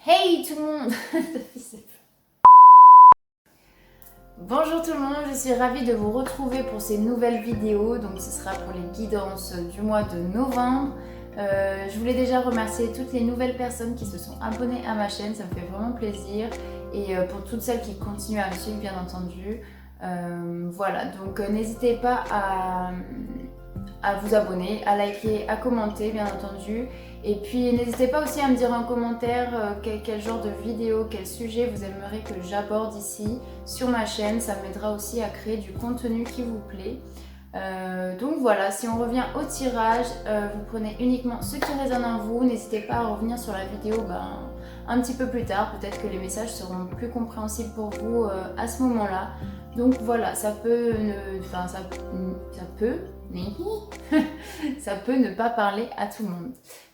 Hey tout le monde. Bonjour tout le monde, je suis ravie de vous retrouver pour ces nouvelles vidéos. Donc ce sera pour les guidances du mois de novembre. Je voulais déjà remercier toutes les nouvelles personnes qui se sont abonnées à ma chaîne, ça me fait vraiment plaisir. Et pour toutes celles qui continuent à me suivre bien entendu. Voilà, donc n'hésitez pas à vous abonner, à liker, à commenter bien entendu. Et puis n'hésitez pas aussi à me dire en commentaire quel genre de vidéo, quel sujet vous aimeriez que j'aborde ici sur ma chaîne. Ça m'aidera aussi à créer du contenu qui vous plaît. Donc voilà, si on revient au tirage, vous prenez uniquement ce qui résonne en vous. N'hésitez pas à revenir sur la vidéo un petit peu plus tard. Peut-être que les messages seront plus compréhensibles pour vous à ce moment-là. Donc voilà, ça peut ne pas parler à tout le monde.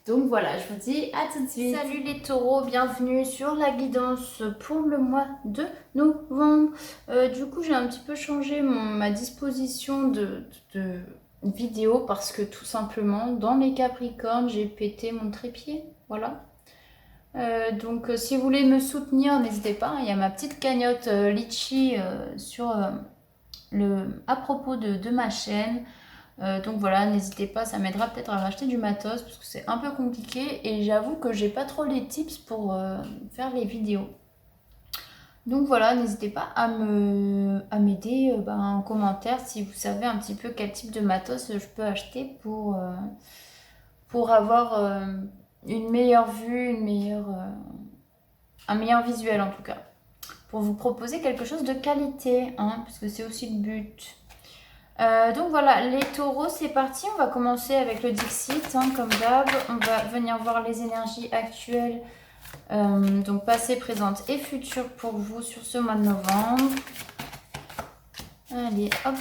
Donc voilà, je vous dis à tout de suite. Salut les taureaux, bienvenue sur la guidance pour le mois de novembre. Du coup, j'ai un petit peu changé ma disposition de vidéo parce que tout simplement, dans les Capricornes, j'ai pété mon trépied. Voilà. Donc si vous voulez me soutenir, n'hésitez pas. Il y a ma petite cagnotte Litchi à propos de ma chaîne. Donc voilà, n'hésitez pas, ça m'aidera peut-être à racheter du matos parce que c'est un peu compliqué et j'avoue que j'ai pas trop les tips pour faire les vidéos. Donc voilà, n'hésitez pas à m'aider en commentaire si vous savez un petit peu quel type de matos je peux acheter pour avoir une meilleure vue, un meilleur visuel en tout cas. Pour vous proposer quelque chose de qualité, hein, parce que c'est aussi le but. Donc voilà, les taureaux, c'est parti. On va commencer avec le Dixit, hein, comme d'hab. On va venir voir les énergies actuelles, donc passé, présente et future pour vous sur ce mois de novembre. Allez, hop.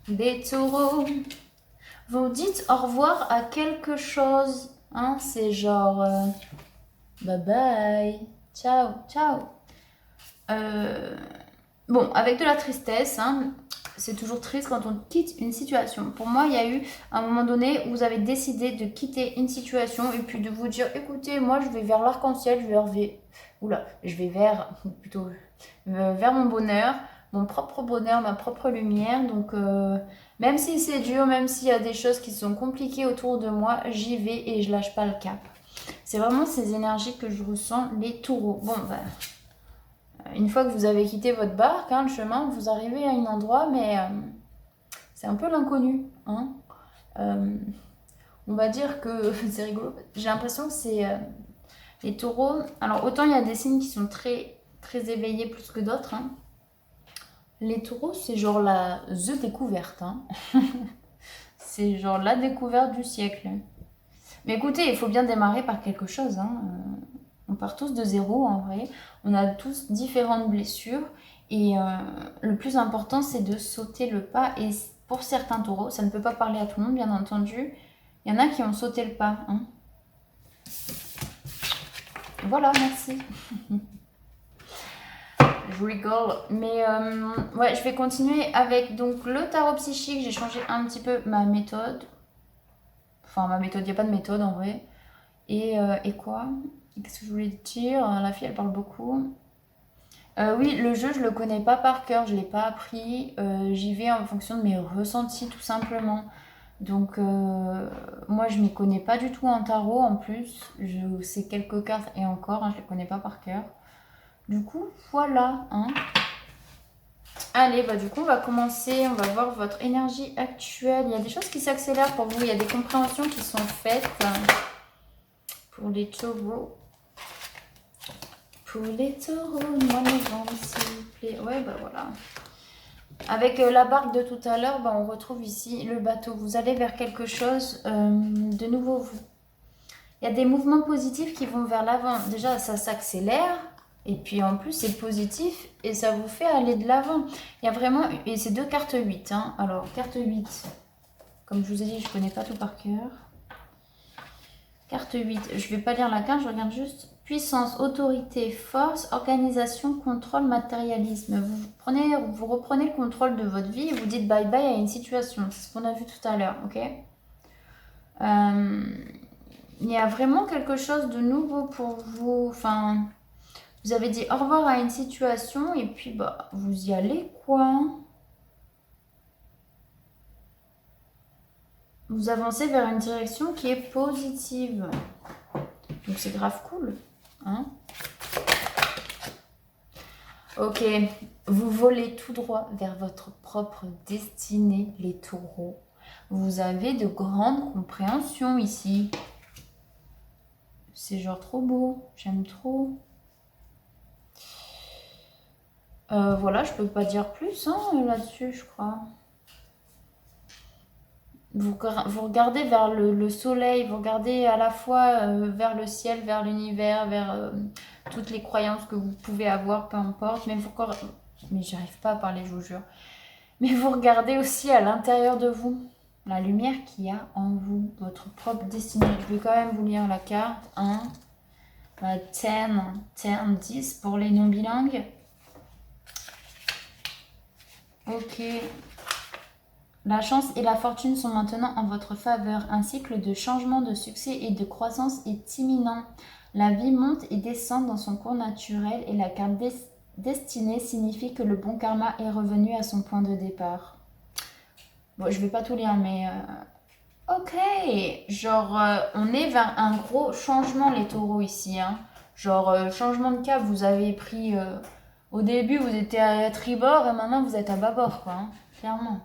Les taureaux, vous dites au revoir à quelque chose. Hein, c'est genre bye bye. Ciao, ciao. Bon, avec de la tristesse, hein, c'est toujours triste quand on quitte une situation. Pour moi, il y a eu un moment donné où vous avez décidé de quitter une situation et puis de vous dire, écoutez, moi je vais vers l'arc-en-ciel, je vais vers mon bonheur, mon propre bonheur, ma propre lumière. Donc même si c'est dur, même s'il y a des choses qui sont compliquées autour de moi, j'y vais et je lâche pas le cap. C'est vraiment ces énergies que je ressens, les taureaux. Bon, une fois que vous avez quitté votre barque, hein, le chemin, vous arrivez à un endroit, mais c'est un peu l'inconnu. Hein. On va dire que c'est rigolo. J'ai l'impression que c'est les taureaux. Alors, autant il y a des signes qui sont très, très éveillés plus que d'autres. Hein. Les taureaux, c'est genre the découverte. Hein. C'est genre la découverte du siècle. Mais écoutez, il faut bien démarrer par quelque chose. Hein. On part tous de zéro en vrai. On a tous différentes blessures. Et le plus important, c'est de sauter le pas. Et pour certains taureaux, ça ne peut pas parler à tout le monde, bien entendu. Il y en a qui ont sauté le pas. Hein. Voilà, merci. Je rigole. Mais ouais, je vais continuer avec donc, le tarot psychique. J'ai changé un petit peu ma méthode. Enfin, ma méthode, il n'y a pas de méthode en vrai. Et quoi? Qu'est-ce que je voulais dire? La fille, elle parle beaucoup. Oui, le jeu, je le connais pas par cœur, je l'ai pas appris. J'y vais en fonction de mes ressentis, tout simplement. Donc, moi, je m'y connais pas du tout en tarot, en plus. Je sais quelques cartes et encore, hein, je les connais pas par cœur. Du coup, voilà. Hein. Allez, du coup, on va commencer. On va voir votre énergie actuelle. Il y a des choses qui s'accélèrent pour vous. Il y a des compréhensions qui sont faites pour les taureaux. Pour les taureaux, mois de novembre, s'il vous plaît. Ouais, voilà. Avec la barque de tout à l'heure, on retrouve ici le bateau. Vous allez vers quelque chose de nouveau, vous. Il y a des mouvements positifs qui vont vers l'avant. Déjà, ça s'accélère. Et puis, en plus, c'est positif. Et ça vous fait aller de l'avant. Il y a vraiment... Et c'est deux cartes 8. Hein. Alors, carte 8. Comme je vous ai dit, je ne connais pas tout par cœur. Carte 8. Je ne vais pas lire la carte, je regarde juste... puissance, autorité, force, organisation, contrôle, matérialisme. Vous reprenez le contrôle de votre vie et vous dites bye bye à une situation. C'est ce qu'on a vu tout à l'heure, ok? Il y a vraiment quelque chose de nouveau pour vous. Enfin, vous avez dit au revoir à une situation et puis bah vous y allez quoi. Vous avancez vers une direction qui est positive. Donc c'est grave cool. Hein? Ok, vous volez tout droit vers votre propre destinée, les taureaux. Vous avez de grandes compréhensions ici. C'est genre trop beau, j'aime trop. Voilà, je peux pas dire plus hein, là-dessus, je crois. Vous regardez vers le soleil, vous regardez à la fois vers le ciel, vers l'univers, vers toutes les croyances que vous pouvez avoir, peu importe. Mais j'arrive pas à parler, je vous jure. Mais vous regardez aussi à l'intérieur de vous, la lumière qu'il y a en vous, votre propre destinée. Je vais quand même vous lire la carte. 1, 10 pour les non-bilingues. Ok. La chance et la fortune sont maintenant en votre faveur. Un cycle de changement, de succès et de croissance est imminent. La vie monte et descend dans son cours naturel et la carte destinée signifie que le bon karma est revenu à son point de départ. Bon, je vais pas tout lire, mais... Ok, genre on est vers un gros changement les taureaux ici. Hein. Genre changement de cap, vous avez pris... au début, vous étiez à tribord et maintenant vous êtes à bâbord, quoi. Hein, clairement.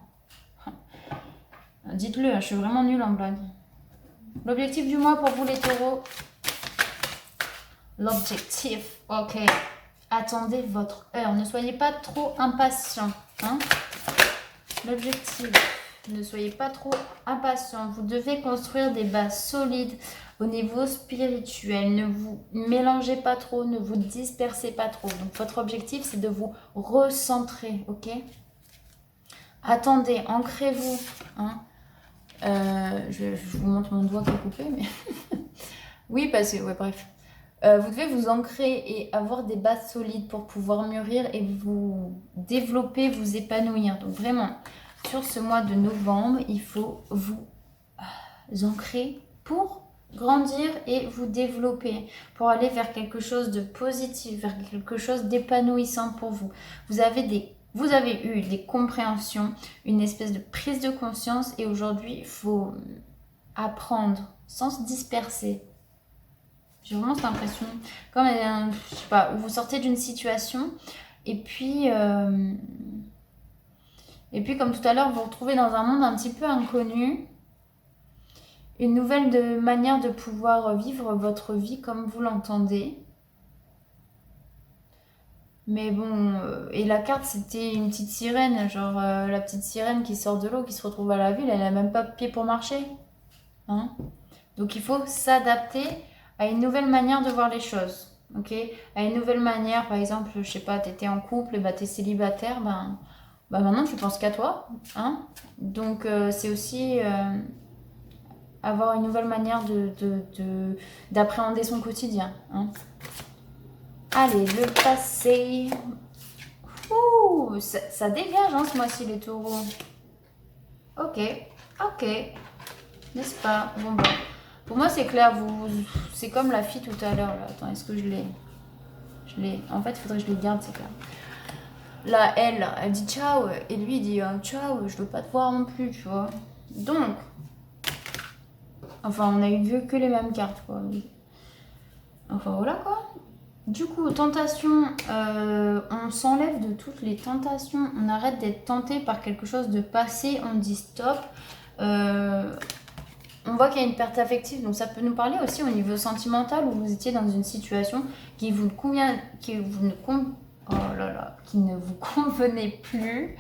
Dites-le, je suis vraiment nulle en blague. L'objectif du mois pour vous les taureaux. L'objectif, ok. Attendez votre heure. Ne soyez pas trop impatient. Hein. L'objectif, ne soyez pas trop impatient. Vous devez construire des bases solides au niveau spirituel. Ne vous mélangez pas trop, ne vous dispersez pas trop. Donc votre objectif, c'est de vous recentrer, ok? Attendez, ancrez-vous. Hein. Je vous montre mon doigt qui est coupé, mais... oui, parce que... Ouais, bref. Vous devez vous ancrer et avoir des bases solides pour pouvoir mûrir et vous développer, vous épanouir. Donc vraiment, sur ce mois de novembre, il faut vous ancrer pour grandir et vous développer, pour aller vers quelque chose de positif, vers quelque chose d'épanouissant pour vous. Vous avez eu des compréhensions, une espèce de prise de conscience et aujourd'hui, il faut apprendre sans se disperser. J'ai vraiment cette impression, comme, je sais pas, vous sortez d'une situation et puis comme tout à l'heure, vous vous retrouvez dans un monde un petit peu inconnu, une nouvelle manière de pouvoir vivre votre vie comme vous l'entendez. Mais bon, et la carte c'était une petite sirène, genre la petite sirène qui sort de l'eau, qui se retrouve à la ville, elle n'a même pas de pied pour marcher. Hein. Donc il faut s'adapter à une nouvelle manière de voir les choses, ok? À une nouvelle manière, par exemple, je sais pas, t'étais en couple, bah t'es célibataire, bah maintenant tu penses qu'à toi, hein? Donc c'est aussi avoir une nouvelle manière d'appréhender son quotidien, hein? Allez, le passé. Ouh, ça dégage hein, ce mois-ci les taureaux. Ok, n'est-ce pas? Bon bah. Pour moi, c'est clair, c'est comme la fille tout à l'heure. Attends, est-ce que je l'ai. En fait, il faudrait que je les garde, c'est clair. Là, elle dit ciao. Et lui, il dit ciao, je veux pas te voir non plus, tu vois. Donc, enfin, on a vu que les mêmes cartes, quoi. Enfin, voilà, quoi. Du coup, tentation, on s'enlève de toutes les tentations. On arrête d'être tenté par quelque chose de passé. On dit stop. On voit qu'il y a une perte affective, donc ça peut nous parler aussi au niveau sentimental où vous étiez dans une situation qui vous convient, qui ne vous convenait plus.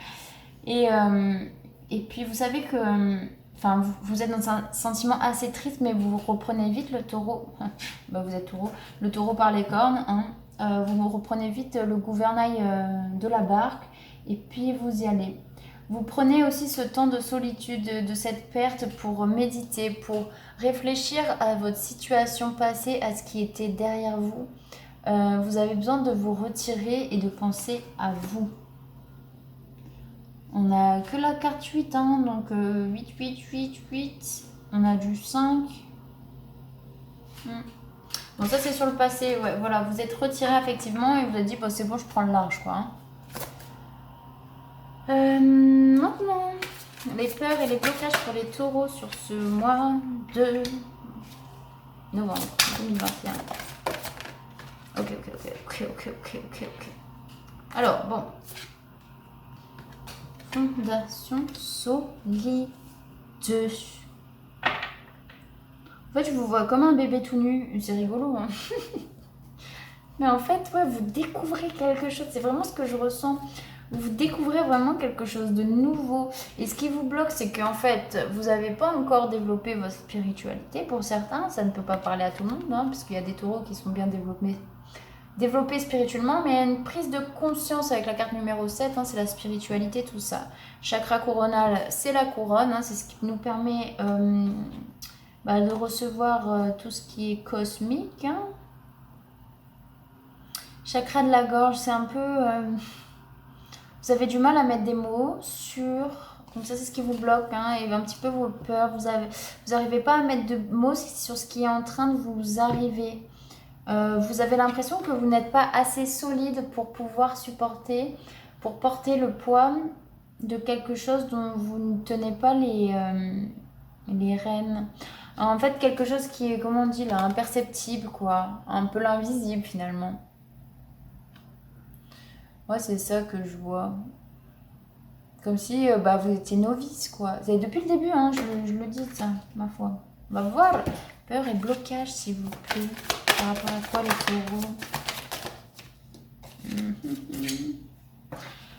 Et puis vous savez que, enfin, vous êtes dans un sentiment assez triste, mais vous reprenez vite le taureau. Bah, vous êtes taureau. Le taureau par les cornes. Hein. Vous reprenez vite le gouvernail de la barque et puis vous y allez. Vous prenez aussi ce temps de solitude, de cette perte pour méditer, pour réfléchir à votre situation passée, à ce qui était derrière vous. Vous avez besoin de vous retirer et de penser à vous. On n'a que la carte 8, hein, donc 8, 8, 8, 8. On a du 5. Bon, ça c'est sur le passé. Ouais, voilà, vous êtes retiré effectivement et vous avez dit, bon, c'est bon, je prends le large, quoi. Maintenant, les peurs et les blocages pour les taureaux sur ce mois de novembre 2021. Ok. Alors, bon. Fondation solide. En fait, je vous vois comme un bébé tout nu. C'est rigolo, hein. Mais en fait, ouais, vous découvrez quelque chose. C'est vraiment ce que je ressens. Vous découvrez vraiment quelque chose de nouveau. Et ce qui vous bloque, c'est qu'en fait, vous n'avez pas encore développé votre spiritualité. Pour certains, ça ne peut pas parler à tout le monde, hein, parce qu'il y a des taureaux qui sont bien développés spirituellement, mais il y a une prise de conscience avec la carte numéro 7, hein, c'est la spiritualité, tout ça. Chakra coronal, c'est la couronne, hein, c'est ce qui nous permet de recevoir tout ce qui est cosmique. Hein. Chakra de la gorge, c'est un peu... vous avez du mal à mettre des mots sur... Donc ça, c'est ce qui vous bloque, hein, et un petit peu vos peurs. Vous n'arrivez pas à mettre de mots sur ce qui est en train de vous arriver. Vous avez l'impression que vous n'êtes pas assez solide pour pouvoir supporter, pour porter le poids de quelque chose dont vous ne tenez pas les rênes. En fait, quelque chose qui est, comment on dit là, imperceptible, quoi. Un peu l'invisible, finalement. Ouais, c'est ça que je vois. Comme si vous étiez novice, quoi. C'est depuis le début, hein, je le dis, ça, ma foi. On va voir. Peur et blocage, s'il vous plaît. Par rapport à quoi, les taureaux?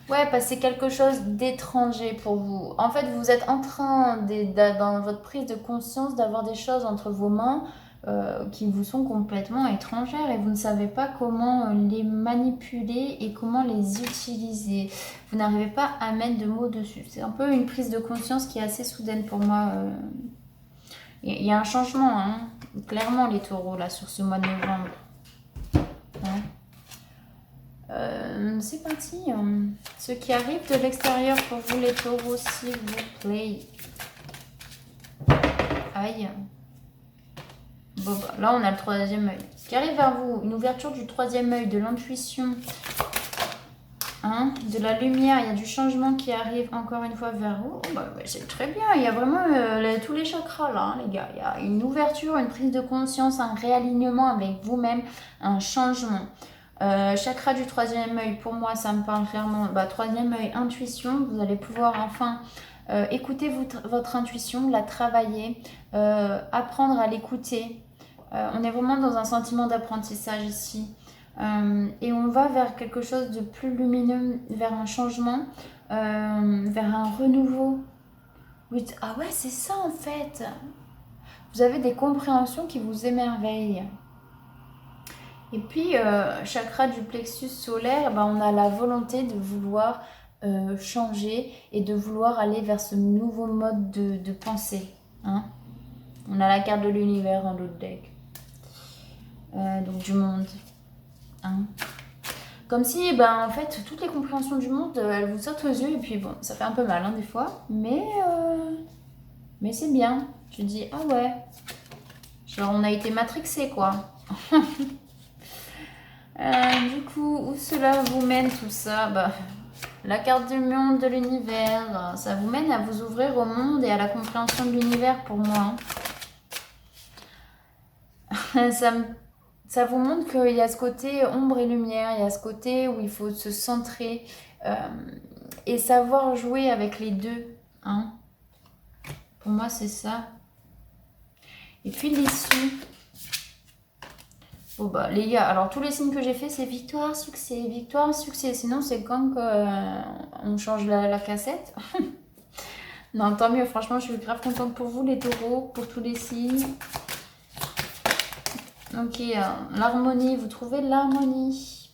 Ouais, parce que c'est quelque chose d'étranger pour vous. En fait, vous êtes en train, dans votre prise de conscience, d'avoir des choses entre vos mains qui vous sont complètement étrangères et vous ne savez pas comment les manipuler et comment les utiliser. Vous n'arrivez pas à mettre de mots dessus. C'est un peu une prise de conscience qui est assez soudaine pour moi. Il y a un changement, hein. Clairement, les taureaux, là, sur ce mois de novembre. Hein. C'est parti. Ceux qui arrivent de l'extérieur pour vous, les taureaux, s'il vous plaît. Aïe. Bon, là, on a le troisième œil. Ce qui arrive vers vous, une ouverture du troisième œil, de l'intuition, hein, de la lumière. Il y a du changement qui arrive encore une fois vers vous. C'est très bien. Il y a vraiment tous les chakras là, hein, les gars. Il y a une ouverture, une prise de conscience, un réalignement avec vous-même, un changement. Chakra du troisième œil, pour moi, ça me parle clairement. Troisième œil, intuition. Vous allez pouvoir enfin écouter votre intuition, la travailler, apprendre à l'écouter. On est vraiment dans un sentiment d'apprentissage ici. Et on va vers quelque chose de plus lumineux, vers un changement, vers un renouveau. Ah ouais, c'est ça en fait. Vous avez des compréhensions qui vous émerveillent. Et puis, chakra du plexus solaire, on a la volonté de vouloir changer et de vouloir aller vers ce nouveau mode de pensée. Hein. On a la carte de l'univers dans l'autre deck. Donc du monde. Hein. Comme si, en fait, toutes les compréhensions du monde, elles vous sautent aux yeux. Et puis bon, ça fait un peu mal, hein, des fois. Mais c'est bien. Tu dis, ah ouais. Genre, on a été matrixé, quoi. Du coup, où cela vous mène tout ça? La carte du monde, de l'univers, ça vous mène à vous ouvrir au monde et à la compréhension de l'univers pour moi. Ça vous montre qu'il y a ce côté ombre et lumière, il y a ce côté où il faut se centrer et savoir jouer avec les deux. Hein. Pour moi, c'est ça. Et puis l'issue. Bon les gars, alors tous les signes que j'ai fait, c'est victoire, succès. Sinon, c'est quand on change la cassette. Non, tant mieux. Franchement, je suis grave contente pour vous, les taureaux, pour tous les signes. Ok, l'harmonie, vous trouvez l'harmonie.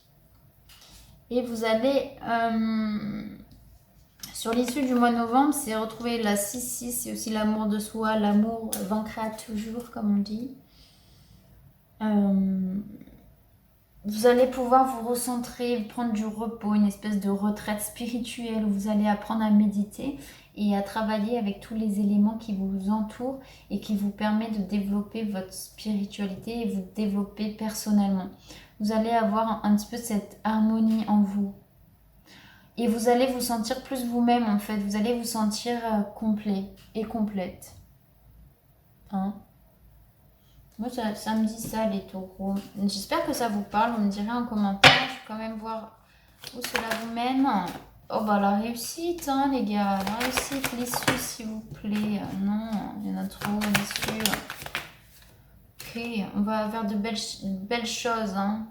Et vous allez Sur l'issue du mois de novembre, c'est retrouver la 6-6, c'est aussi l'amour de soi, l'amour vaincra toujours, comme on dit. Vous allez pouvoir vous recentrer, prendre du repos, une espèce de retraite spirituelle où vous allez apprendre à méditer et à travailler avec tous les éléments qui vous entourent et qui vous permettent de développer votre spiritualité et vous développer personnellement. Vous allez avoir un petit peu cette harmonie en vous. Et vous allez vous sentir plus vous-même en fait. Vous allez vous sentir complet et complète. Hein? Moi, ça me dit ça, les taureaux. J'espère que ça vous parle. Vous me direz en commentaire. Je vais quand même voir où cela vous mène. Oh, bah, la réussite, hein, les gars. La réussite, l'issue, s'il vous plaît. Non, il y en a trop, l'issue. Ok, on va vers de belles choses, hein.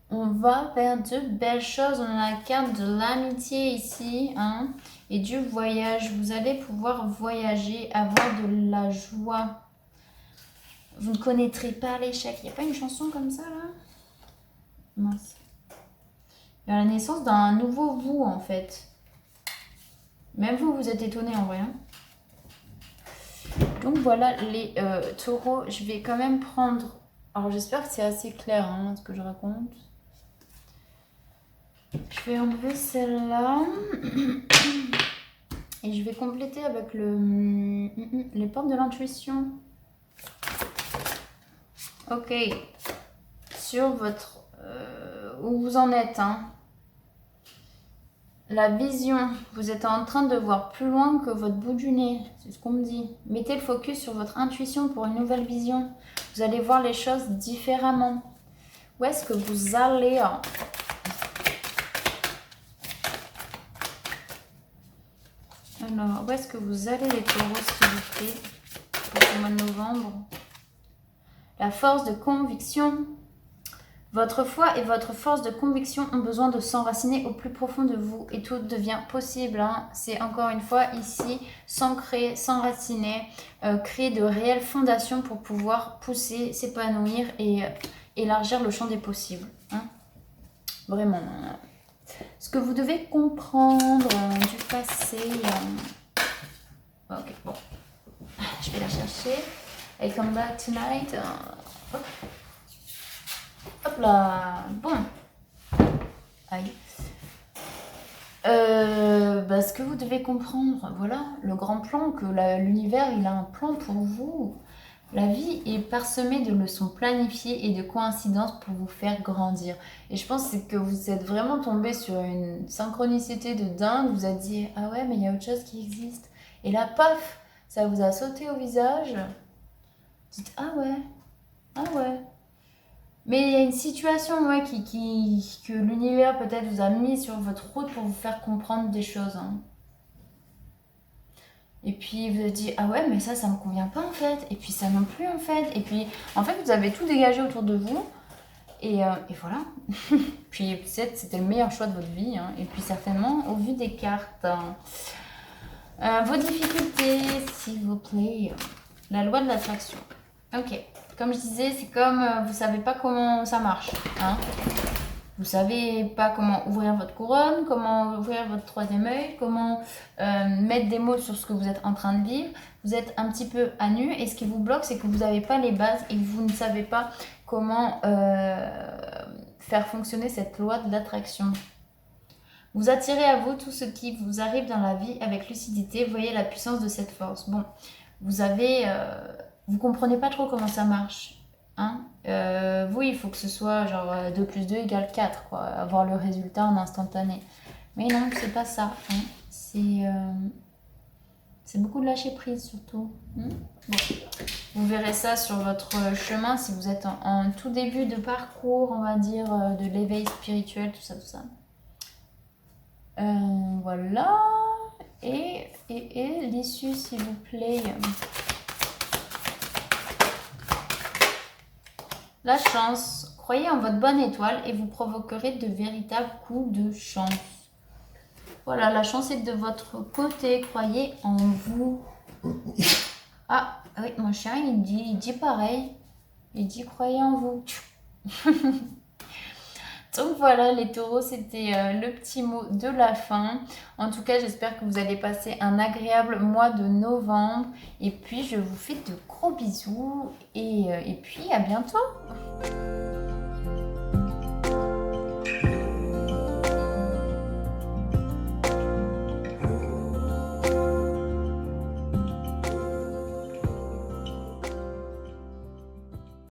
On va vers de belles choses. On a la carte de l'amitié ici, hein, et du voyage. Vous allez pouvoir voyager, avoir de la joie. Vous ne connaîtrez pas l'échec. Il n'y a pas une chanson comme ça, là? Mince. Il y a la naissance d'un nouveau vous, en fait. Même vous, vous êtes étonnés en vrai. Hein. Donc voilà, les taureaux. Je vais quand même prendre... Alors, j'espère que c'est assez clair, hein, ce que je raconte. Je vais enlever celle-là. Et je vais compléter avec les portes de l'intuition. Ok. Sur votre... où vous en êtes, hein. La vision. Vous êtes en train de voir plus loin que votre bout du nez. C'est ce qu'on me dit. Mettez le focus sur votre intuition pour une nouvelle vision. Vous allez voir les choses différemment. Où est-ce que vous allez? Alors, où est-ce que vous allez les taureaux, s'il vous plaît, pour ce mois de novembre? La force de conviction. Votre foi et votre force de conviction ont besoin de s'enraciner au plus profond de vous et tout devient possible. Hein. C'est encore une fois ici, s'ancrer, s'enraciner, créer de réelles fondations pour pouvoir pousser, s'épanouir et élargir le champ des possibles. Hein. Vraiment. Ce que vous devez comprendre du passé. Ok, bon. Je vais la chercher. I come back tonight. Hop. Hop là. Bon. Aïe. Ce que vous devez comprendre, voilà, le grand plan, que l'univers, il a un plan pour vous. La vie est parsemée de leçons planifiées et de coïncidences pour vous faire grandir. Et je pense que vous êtes vraiment tombé sur une synchronicité de dingue. Vous avez dit, ah ouais, mais il y a autre chose qui existe. Et là, paf, ça vous a sauté au visage. Vous dites, ah ouais, ah ouais. Mais il y a une situation ouais, que l'univers peut-être vous a mis sur votre route pour vous faire comprendre des choses. Hein. Et puis vous avez dit, ah ouais, mais ça me convient pas en fait. Et puis ça non plus en fait. Et puis en fait, vous avez tout dégagé autour de vous. Et voilà. Puis peut-être c'était le meilleur choix de votre vie. Hein. Et puis certainement, au vu des cartes. Vos difficultés, s'il vous plaît. La loi de l'attraction. Ok. Comme je disais, c'est comme vous savez pas comment ça marche. Hein. Vous savez pas comment ouvrir votre couronne, comment ouvrir votre troisième œil, comment mettre des mots sur ce que vous êtes en train de vivre. Vous êtes un petit peu à nu et ce qui vous bloque, c'est que vous n'avez pas les bases et que vous ne savez pas comment faire fonctionner cette loi de l'attraction. Vous attirez à vous tout ce qui vous arrive dans la vie avec lucidité. Voyez la puissance de cette force. Bon, vous comprenez pas trop comment ça marche. Hein vous, il faut que ce soit genre 2 plus 2 égale 4, quoi. Avoir le résultat en instantané. Mais non, c'est pas ça. Hein. C'est beaucoup de lâcher prise, surtout. Bon. Vous verrez ça sur votre chemin si vous êtes en tout début de parcours, on va dire, de l'éveil spirituel, tout ça, tout ça. Voilà. Et l'issue, s'il vous plaît. La chance. Croyez en votre bonne étoile et vous provoquerez de véritables coups de chance. Voilà, la chance est de votre côté. Croyez en vous. Ah, oui, mon chien, il dit pareil. Il dit croyez en vous. Donc voilà les taureaux, c'était le petit mot de la fin. En tout cas, j'espère que vous allez passer un agréable mois de novembre. Et puis, je vous fais de gros bisous et puis à bientôt.